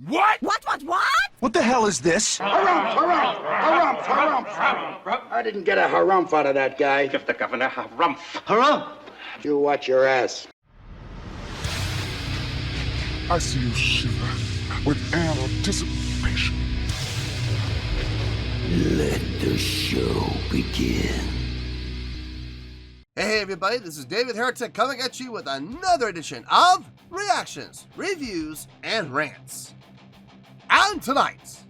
What? What? What the hell is this? Harumph. I didn't get a harumph out of that guy. Give the governor harumph. Harumph! You watch your ass. I see you shiver with anticipation. Let the show begin. Hey everybody, this is David Heretic coming at you with another edition of Reactions, Reviews, and Rants. And tonight!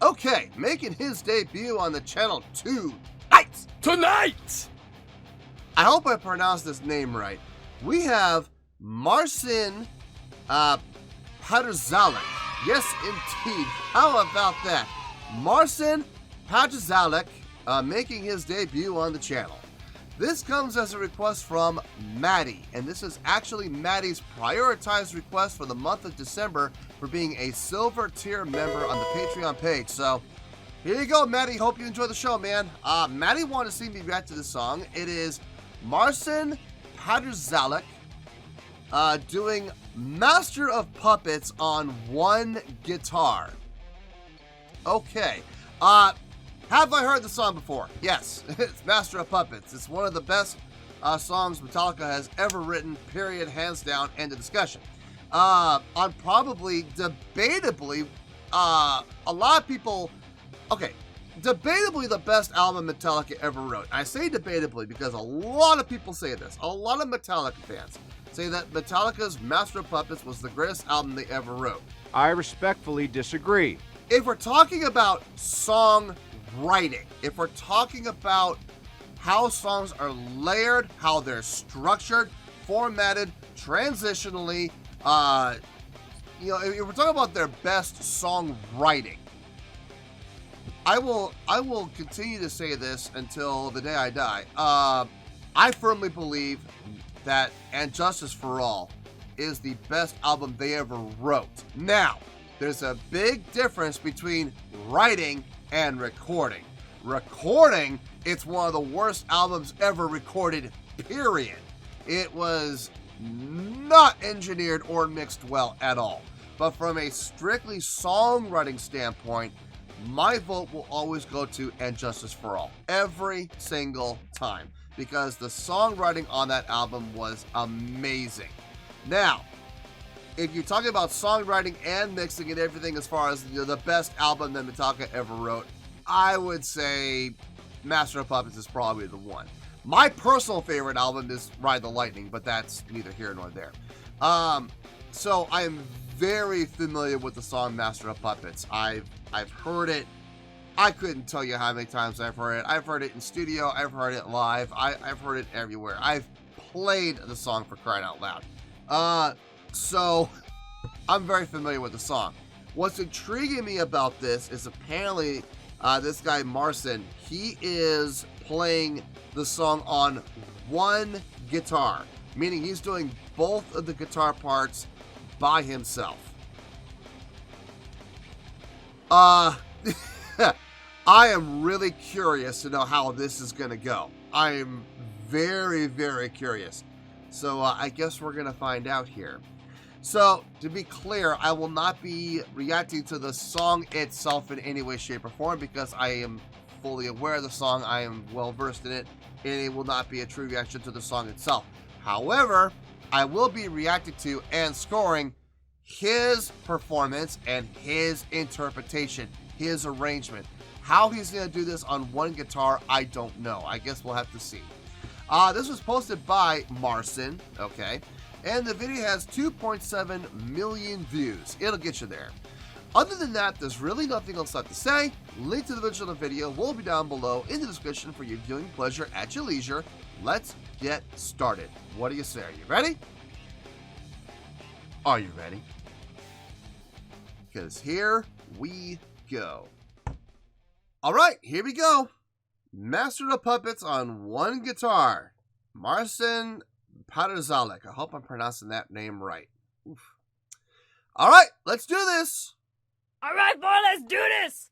Okay, making his debut on the channel tonight! I hope I pronounced this name right. We have Marcin Patrzalek. Yes, indeed. How about that? Marcin Patrzalek making his debut on the channel. This comes as a request from Maddie, and this is actually Maddie's prioritized request for the month of December for being a silver tier member on the Patreon page. So here you go, Maddie. Hope you enjoy the show, man. Maddie wanted to see me react to this song. It is Marcin Patrzalek doing Master of Puppets on one guitar. Okay. Have I heard the song before? Yes, it's Master of Puppets. It's one of the best songs Metallica has ever written, period, hands down, end of discussion. On probably, debatably, a lot of people, okay, debatably the best album Metallica ever wrote. I say debatably because a lot of people say this. A lot of Metallica fans say that Metallica's Master of Puppets was the greatest album they ever wrote. I respectfully disagree. If we're talking about song writing, if we're talking about how songs are layered, how they're structured, formatted, transitionally, if we're talking about their best song writing, I will continue to say this until the day I die. I firmly believe that And Justice for All is the best album they ever wrote. Now, there's a big difference between writing and recording. Recording, it's one of the worst albums ever recorded, period. It was not engineered or mixed well at all. But from a strictly songwriting standpoint, my vote will always go to And Justice for All. Every single time. Because the songwriting on that album was amazing. Now, if you're talking about songwriting and mixing and everything as far as the best album that Metallica ever wrote, I would say Master of Puppets is probably the one. My personal favorite album is Ride the Lightning, but that's neither here nor there. So I am very familiar with the song Master of Puppets. I've heard it. I couldn't tell you how many times I've heard it. I've heard it in studio. I've heard it live. I've heard it everywhere. I've played the song, for crying out loud. So I'm very familiar with the song. What's intriguing me about this is apparently this guy Marcin, he is playing the song on one guitar, meaning he's doing both of the guitar parts by himself. I am really curious to know how this is going to go. I am very, very curious. So I guess we're going to find out here. So, to be clear, I will not be reacting to the song itself in any way, shape, or form because I am fully aware of the song, I am well versed in it, and it will not be a true reaction to the song itself. However, I will be reacting to and scoring his performance and his interpretation, his arrangement. How he's going to do this on one guitar, I don't know. I guess we'll have to see. This was posted by Marcin, okay? And the video has 2.7 million views. It'll get you there. Other than that, there's really nothing else left to say. Link to the original video will be down below in the description for your viewing pleasure at your leisure. Let's get started. What do you say? Are you ready? Are you ready? Because here we go. All right, here we go. Master of Puppets on one guitar. Marcin Patrzalek. I hope I'm pronouncing that name right. Oof. All right, let's do this. All right, boy, let's do this.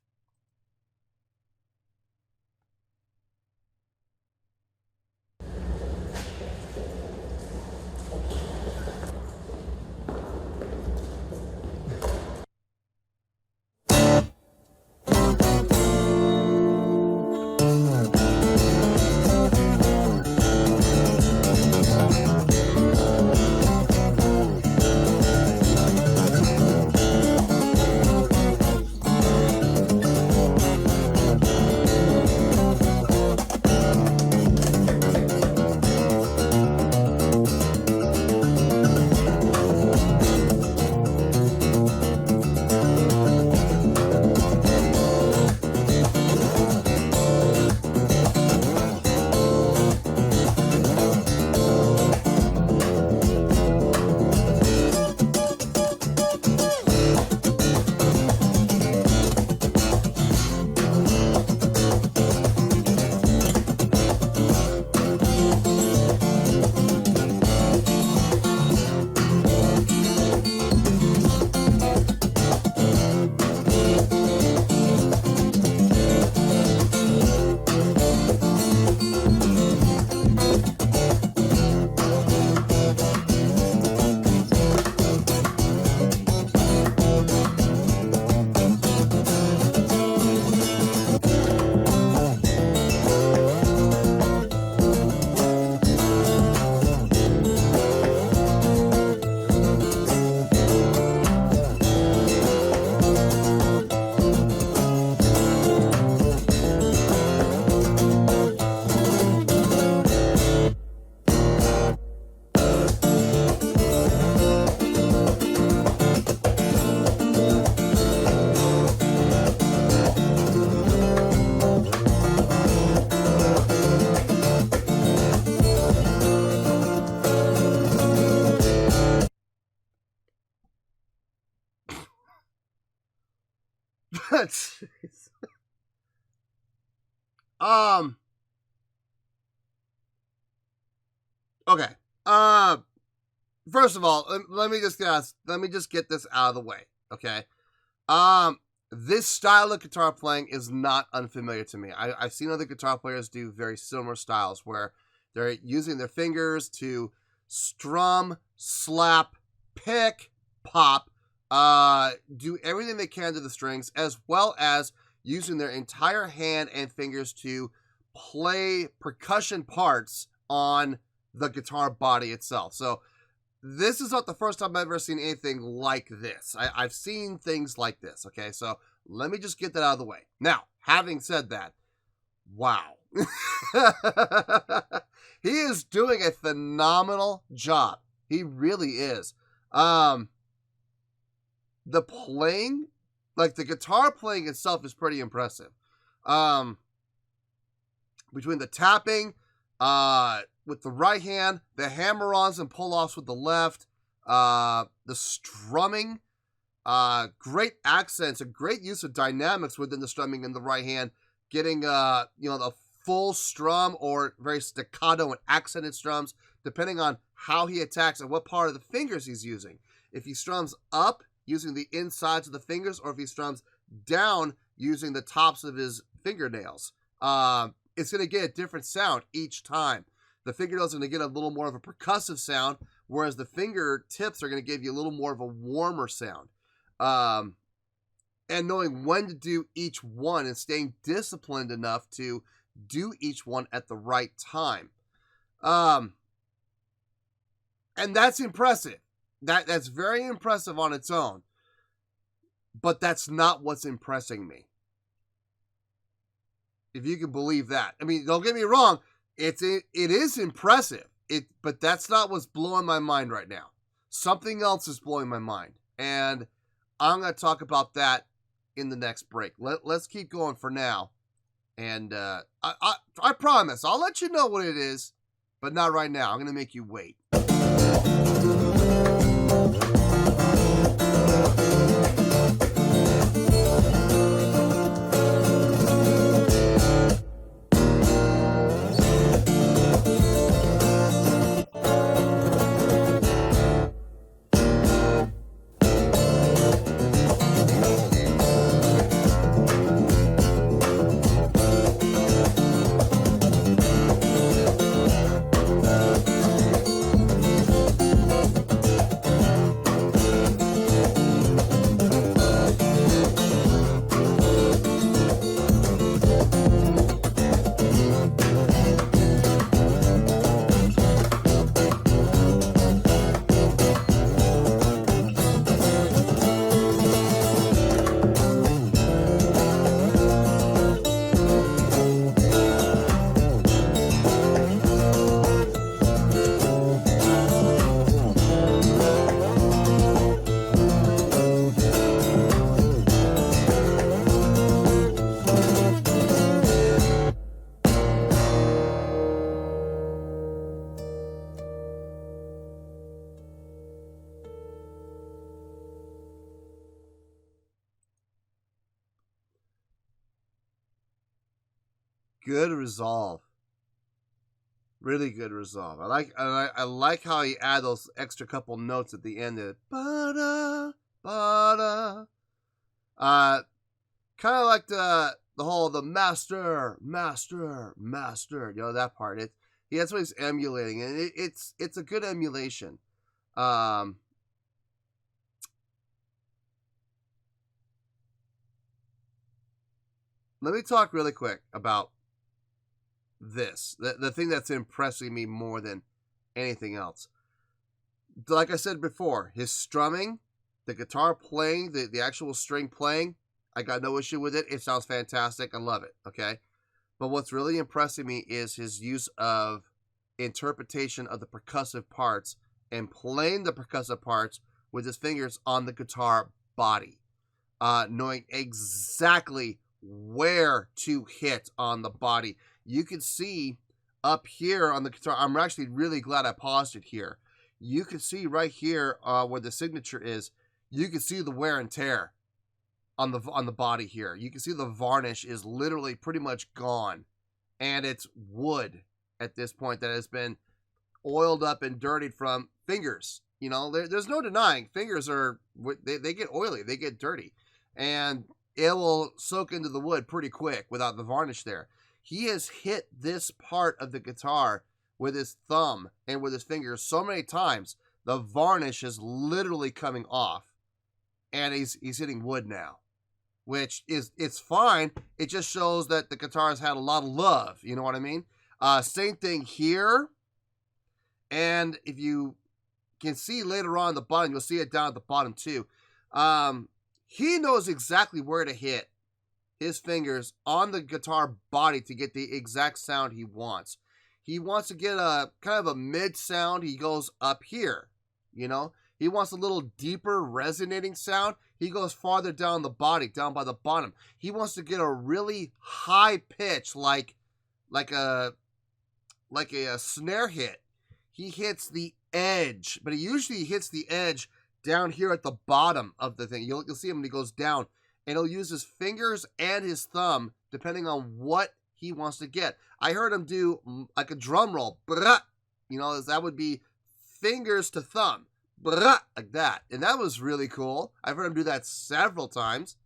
Okay. First of all, let me just get this out of the way. Okay. This style of guitar playing is not unfamiliar to me. I've seen other guitar players do very similar styles where they're using their fingers to strum, slap, pick, pop, do everything they can to the strings, as well as using their entire hand and fingers to play percussion parts on the guitar body itself. So this is not the first time I've ever seen anything like this. I've seen things like this, okay? So let me just get that out of the way. Now, having said that, wow. He is doing a phenomenal job. He really is. The playing, like the guitar playing itself is pretty impressive. Between the tapping, with the right hand, the hammer-ons and pull-offs with the left, the strumming, great accents, a great use of dynamics within the strumming in the right hand, getting, the full strum or very staccato and accented strums, depending on how he attacks and what part of the fingers he's using. If he strums up, using the insides of the fingers, or if he strums down, using the tops of his fingernails, it's going to get a different sound each time. The fingernails are going to get a little more of a percussive sound, whereas the fingertips are going to give you a little more of a warmer sound. And knowing when to do each one and staying disciplined enough to do each one at the right time. And that's impressive. That's very impressive on its own. But that's not what's impressing me. If you can believe that. I mean, don't get me wrong. It is impressive. But that's not what's blowing my mind right now. Something else is blowing my mind. And I'm going to talk about that in the next break. Let's keep going for now. And I promise, I'll let you know what it is. But not right now. I'm going to make you wait. Good resolve. Really good resolve. I like how he add those extra couple notes at the end of ba-da, ba-da. Kind of like the whole the master, you know, that part. That's what he's emulating, and it's a good emulation. Let me talk really quick about this. The thing that's impressing me more than anything else. Like I said before, his strumming, the guitar playing, the actual string playing, I got no issue with it. It sounds fantastic. I love it. Okay. But what's really impressing me is his use of interpretation of the percussive parts and playing the percussive parts with his fingers on the guitar body. Knowing exactly where to hit on the body. You can see up here on the guitar, I'm actually really glad I paused it here. You can see right here where the signature is, you can see the wear and tear. on the body here. You can see the varnish is literally pretty much gone, and it's wood at this point that has been oiled up and dirtied from fingers. You know, there's no denying fingers are, they get oily, they get dirty, and it will soak into the wood pretty quick without the varnish there. He has hit this part of the guitar with his thumb and with his fingers so many times, the varnish is literally coming off, and he's hitting wood now, which it's fine. It just shows that the guitar has had a lot of love. You know what I mean? Same thing here. And if you can see later on the bottom, you'll see it down at the bottom too. He knows exactly where to hit his fingers on the guitar body to get the exact sound he wants. He wants to get a kind of a mid sound. He goes up here, you know. He wants a little deeper resonating sound. He goes farther down the body, down by the bottom. He wants to get a really high pitch, like a snare hit. He hits the edge, but he usually hits the edge down here at the bottom of the thing. You'll see him when he goes down, and he'll use his fingers and his thumb depending on what he wants to get. I heard him do like a drum roll, you know, that would be fingers to thumb, like that, and that was really cool. I've heard him do that several times.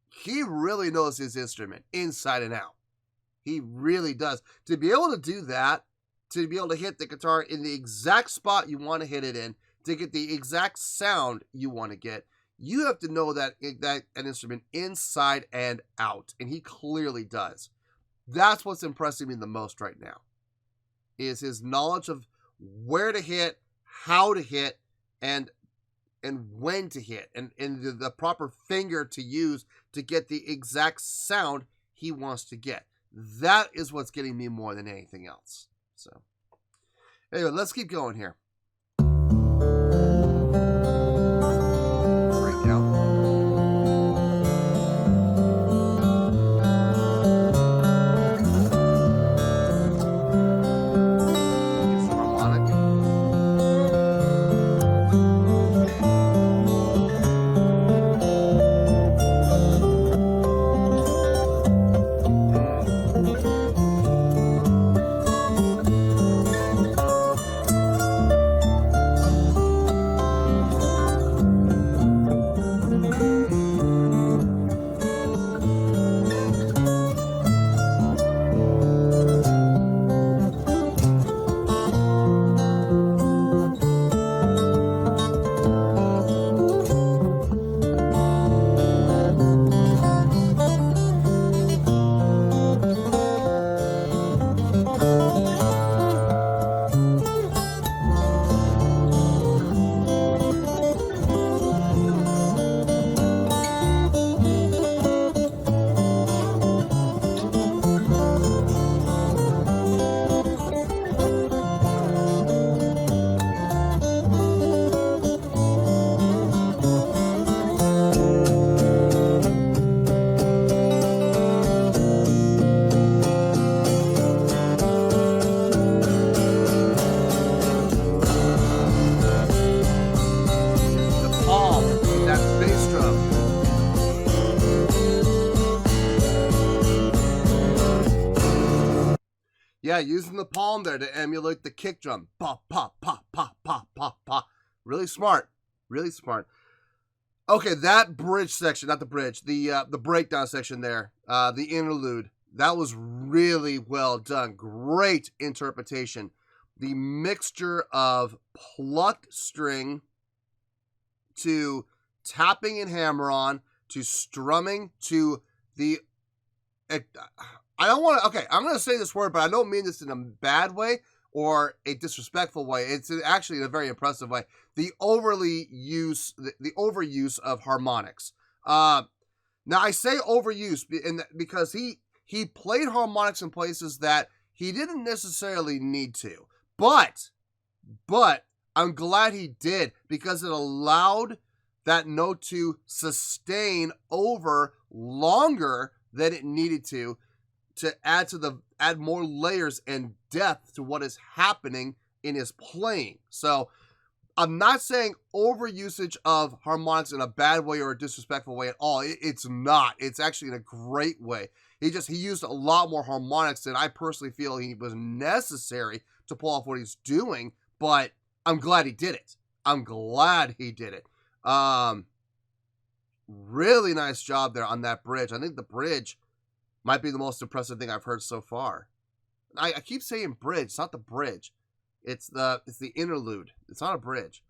He really knows his instrument inside and out. He really does. To be able to do that, to be able to hit the guitar in the exact spot you want to hit it in, to get the exact sound you want to get, you have to know that an instrument inside and out, and he clearly does. That's what's impressing me the most right now, is his knowledge of where to hit, how to hit, and when to hit, and the proper finger to use to get the exact sound he wants to get. That is what's getting me more than anything else. So, anyway, let's keep going here. Breakdown. Get some harmonic. Yeah, using the palm there to emulate the kick drum. Pop, pop, pop, pop, pop, pop, pop. Really smart. Really smart. Okay, that bridge section, not the bridge, the breakdown section there, the interlude, that was really well done. Great interpretation. The mixture of plucked string to tapping and hammer-on to strumming to the... I don't want to... Okay, I'm going to say this word, but I don't mean this in a bad way or a disrespectful way. It's actually in a very impressive way. The overuse of harmonics. Now, I say overuse because he played harmonics in places that he didn't necessarily need to. But I'm glad he did, because it allowed that note to sustain over longer than it needed to add more layers and depth to what is happening in his playing. So I'm not saying overusage of harmonics in a bad way or a disrespectful way at all. It's not. It's actually in a great way. He used a lot more harmonics than I personally feel he was necessary to pull off what he's doing, but I'm glad he did it. Really nice job there on that bridge. I think the bridge might be the most impressive thing I've heard so far. I keep saying bridge. It's not the bridge. It's the interlude. It's not a bridge.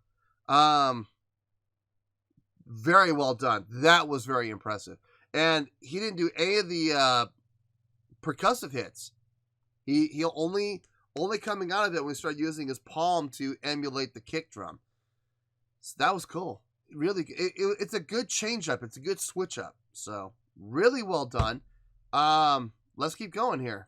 Very well done. That was very impressive. And he didn't do any of the percussive hits. He'll only coming out of it when he started using his palm to emulate the kick drum. So that was cool. Really, it's a good change up. It's a good switch up. So really well done. Let's keep going here.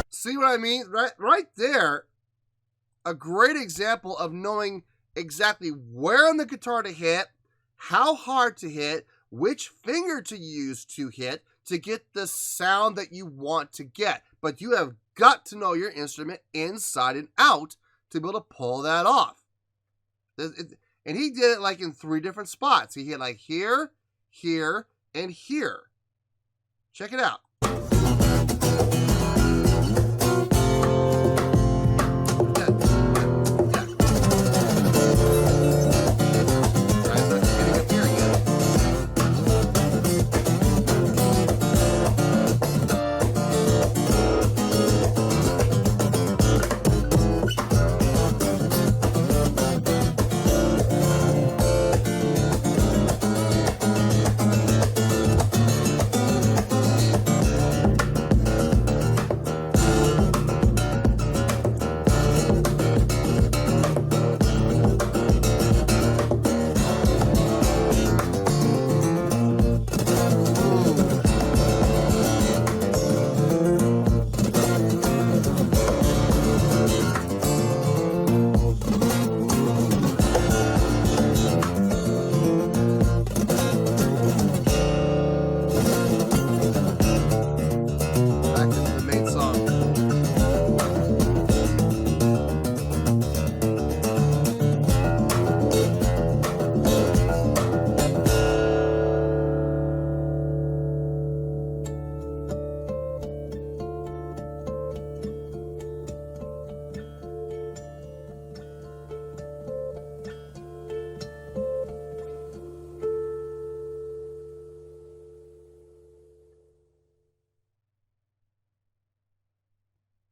See what I mean? Right there, a great example of knowing exactly where on the guitar to hit, how hard to hit, which finger to use to hit to get the sound that you want to get. But you have got to know your instrument inside and out to be able to pull that off. And he did it like in 3 different spots. He hit like here, here, and here. Check it out.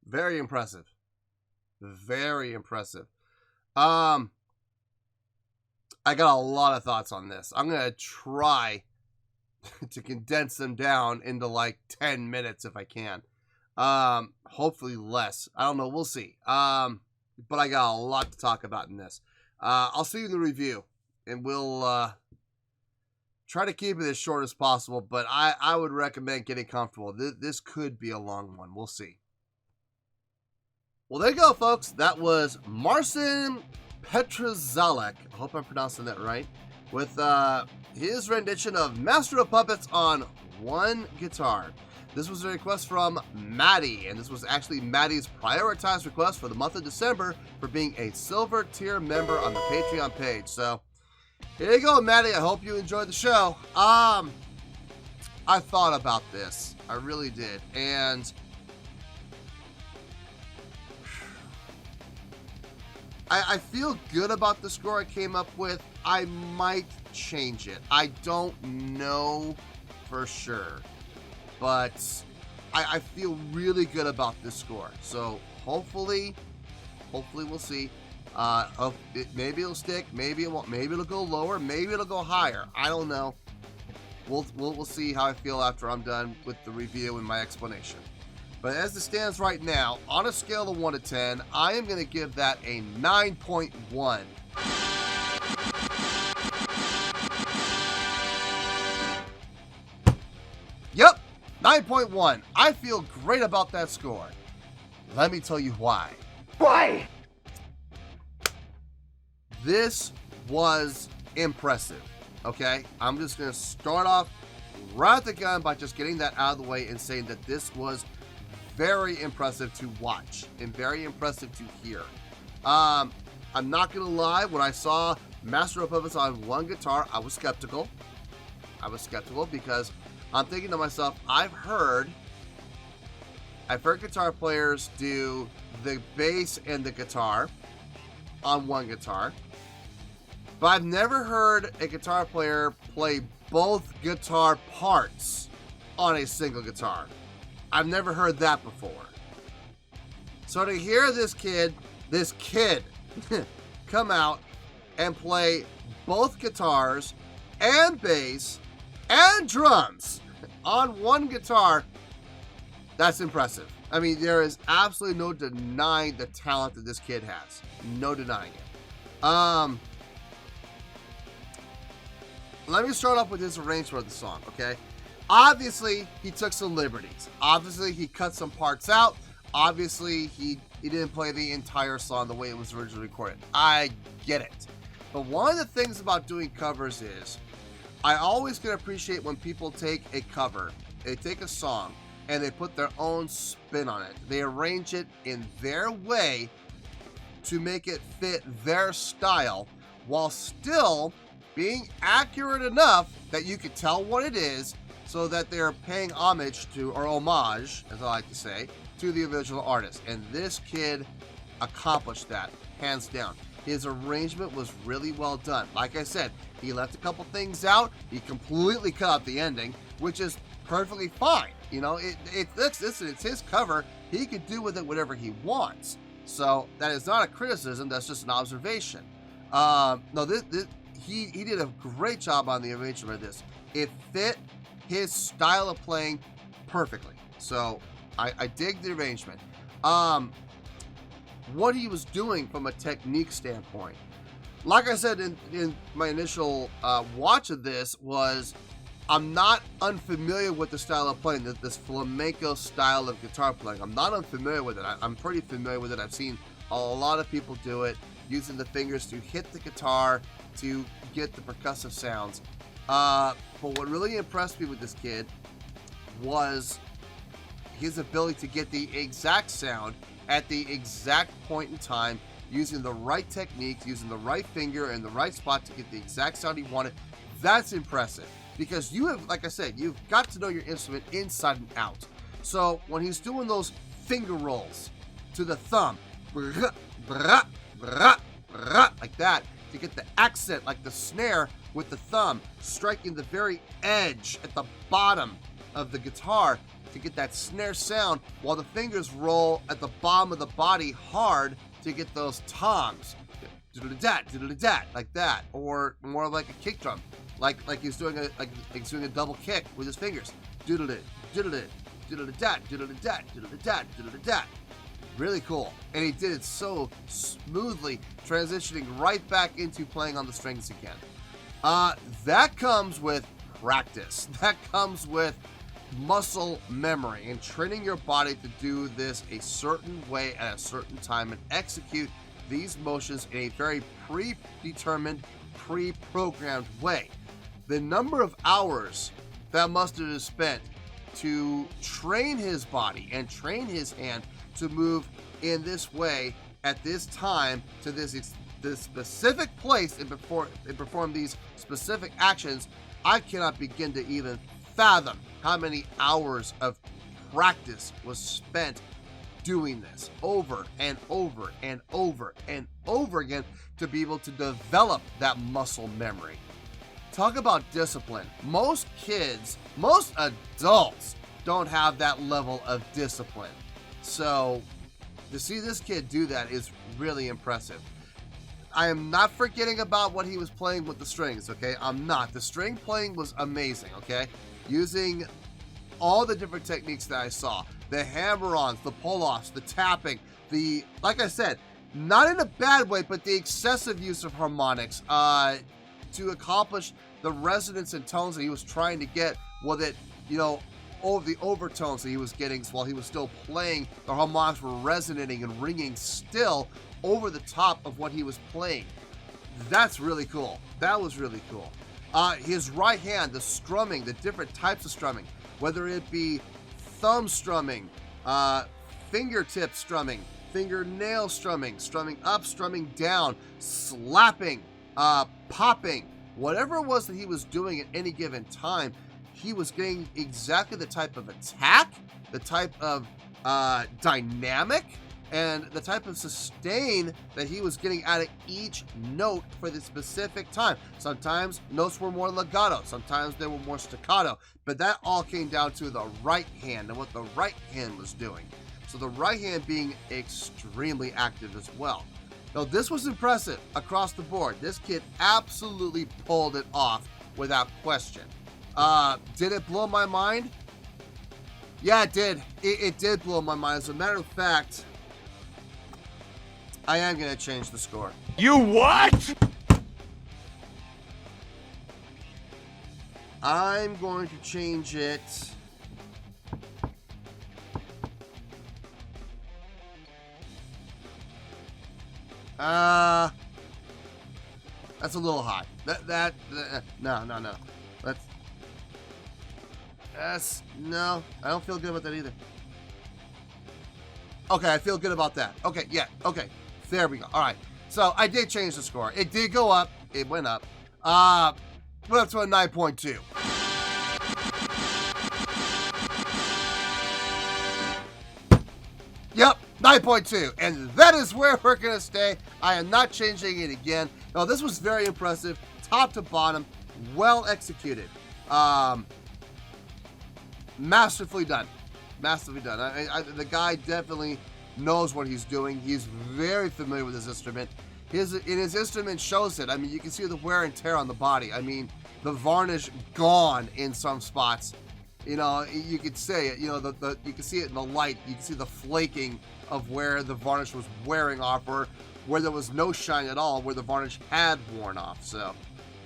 Very impressive. Very impressive. I got a lot of thoughts on this. I'm going to try to condense them down into like 10 minutes if I can. Hopefully less. I don't know. We'll see. But I got a lot to talk about in this. I'll see you in the review, and we'll try to keep it as short as possible, but I would recommend getting comfortable. This could be a long one. We'll see. Well, there you go, folks. That was Marcin Patrzalek. I hope I'm pronouncing that right. With his rendition of Master of Puppets on one guitar. This was a request from Maddie, and this was actually Maddie's prioritized request for the month of December for being a silver tier member on the Patreon page. So, here you go, Maddie. I hope you enjoyed the show. I thought about this. I really did. And I feel good about the score I came up with. I might change it. I don't know for sure, but I feel really good about this score. So hopefully we'll see. Maybe it'll stick, maybe it won't, maybe it'll go lower, maybe it'll go higher. I don't know. We'll see how I feel after I'm done with the review and my explanation. But as it stands right now, on a scale of 1 to 10, I am going to give that a 9.1. Yep, 9.1. I feel great about that score. Let me tell you why. Why? This was impressive, okay? I'm just going to start off right at the gun by just getting that out of the way and saying that this was very impressive to watch and very impressive to hear. I'm not going to lie, when I saw Master of Puppets on one guitar, I was skeptical. Because I'm thinking to myself, I've heard guitar players do the bass and the guitar on one guitar, but I've never heard a guitar player play both guitar parts on a single guitar. I've never heard that before. So to hear this kid come out and play both guitars and bass and drums on one guitar, that's impressive. I mean, there is absolutely no denying the talent that this kid has. No denying it. Let me start off with his arrangement of the song, okay? Obviously, he took some liberties. Obviously, he cut some parts out. Obviously, he didn't play the entire song the way it was originally recorded. I get it. But one of the things about doing covers is, I always can appreciate when people take a cover, they take a song, and they put their own spin on it. They arrange it in their way to make it fit their style, while still being accurate enough that you could tell what it is, so that they're paying homage to, or homage, as I like to say, to the original artist. And this kid accomplished that, hands down. His arrangement was really well done. Like I said, he left a couple things out. He completely cut out the ending, which is perfectly fine. You know, it's his cover. He could do with it whatever he wants. So that is not a criticism. That's just an observation. No, he did a great job on the arrangement of this. It fit his style of playing perfectly. So I dig the arrangement. What he was doing from a technique standpoint, like I said in my initial watch of this, was I'm not unfamiliar with the style of playing, this flamenco style of guitar playing. I'm not unfamiliar with it. I'm pretty familiar with it. I've seen a lot of people do it, using the fingers to hit the guitar to get the percussive sounds. But what really impressed me with this kid was his ability to get the exact sound at the exact point in time, using the right techniques, using the right finger in the right spot to get the exact sound he wanted. That's impressive, because you have, like I said, you've got to know your instrument inside and out. So when he's doing those finger rolls to the thumb, like that, to get the accent, like the snare with the thumb striking the very edge at the bottom of the guitar to get that snare sound, while the fingers roll at the bottom of the body hard to get those toms, diddle-dat, like that, or more like a kick drum, like he's doing a double kick with his fingers, diddle-dat, diddle-dat. Really cool. And he did it so smoothly, transitioning right back into playing on the strings again. That comes with practice. That comes with muscle memory and training your body to do this a certain way at a certain time and execute these motions in a very predetermined, pre-programmed way. The number of hours that Mustard has spent to train his body and train his hand to move in this way at this time to this specific place and perform these specific actions, I cannot begin to even fathom how many hours of practice was spent doing this over and over and over and over again to be able to develop that muscle memory. Talk about discipline. Most kids, most adults don't have that level of discipline. So to see this kid do that is really impressive. I am not forgetting about what he was playing with the strings, okay? I'm not. The string playing was amazing, okay? Using all the different techniques that I saw. The hammer-ons, the pull-offs, the tapping, like I said, not in a bad way, but the excessive use of harmonics to accomplish the resonance and tones that he was trying to get with it, you know, all the overtones that he was getting while he was still playing. The harmonics were resonating and ringing still over the top of what he was playing. That's really cool. That was really cool. His right hand, the strumming, the different types of strumming, whether it be thumb strumming, fingertip strumming, fingernail strumming, strumming up, strumming down, slapping, popping, whatever it was that he was doing at any given time, he was getting exactly the type of attack, the type of dynamic, and the type of sustain that he was getting out of each note for the specific time. Sometimes notes were more legato, sometimes they were more staccato, but that all came down to the right hand and what the right hand was doing. So the right hand being extremely active as well. Now this was impressive across the board. This kid absolutely pulled it off without question. Did it blow my mind? Yeah, it did. It did blow my mind. As a matter of fact, I am going to change the score. You what? I'm going to change it. That's a little high. No. No, I don't feel good about that either. Okay, I feel good about that. Okay, yeah, okay. There we go. All right. So I did change the score. It did go up. It went up. Went up to a 9.2. Yep, 9.2. And that is where we're going to stay. I am not changing it again. Now, this was very impressive. Top to bottom. Well executed. Masterfully done. Masterfully done. The guy definitely knows what he's doing. He's very familiar with his instrument. His instrument shows it. I mean, you can see the wear and tear on the body. I mean, the varnish gone in some spots. You know, you could say it. You know, you can see it in the light. You can see the flaking of where the varnish was wearing off, or where there was no shine at all, where the varnish had worn off. So,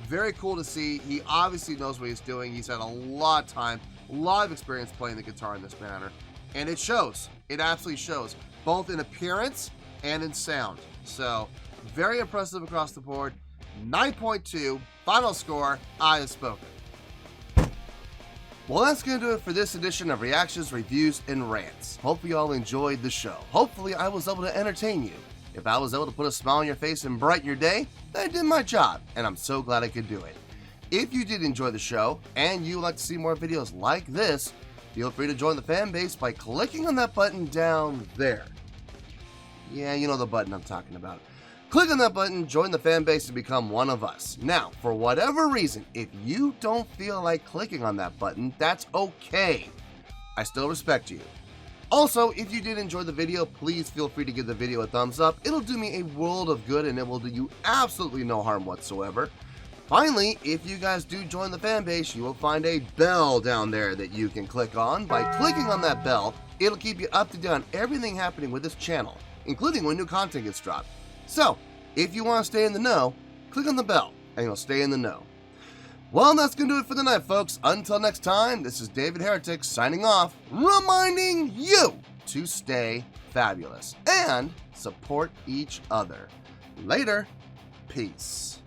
very cool to see. He obviously knows what he's doing. He's had a lot of time, a lot of experience playing the guitar in this manner, and it shows. It absolutely shows, both in appearance and in sound. So, very impressive across the board. 9.2, final score, I have spoken. Well, that's going to do it for this edition of Reactions, Reviews, and Rants. Hopefully you all enjoyed the show. Hopefully I was able to entertain you. If I was able to put a smile on your face and brighten your day, then I did my job, and I'm so glad I could do it. If you did enjoy the show, and you would like to see more videos like this, feel free to join the fan base by clicking on that button down there. Yeah, you know the button I'm talking about. Click on that button, join the fan base, and become one of us. Now, for whatever reason, if you don't feel like clicking on that button, that's okay. I still respect you. Also, if you did enjoy the video, please feel free to give the video a thumbs up. It'll do me a world of good, and it will do you absolutely no harm whatsoever. Finally, if you guys do join the fan base, you will find a bell down there that you can click on. By clicking on that bell, it'll keep you up to date on everything happening with this channel, including when new content gets dropped. So, if you want to stay in the know, click on the bell, and you'll stay in the know. Well, that's going to do it for the night, folks. Until next time, this is David Heretic signing off, reminding you to stay fabulous and support each other. Later. Peace.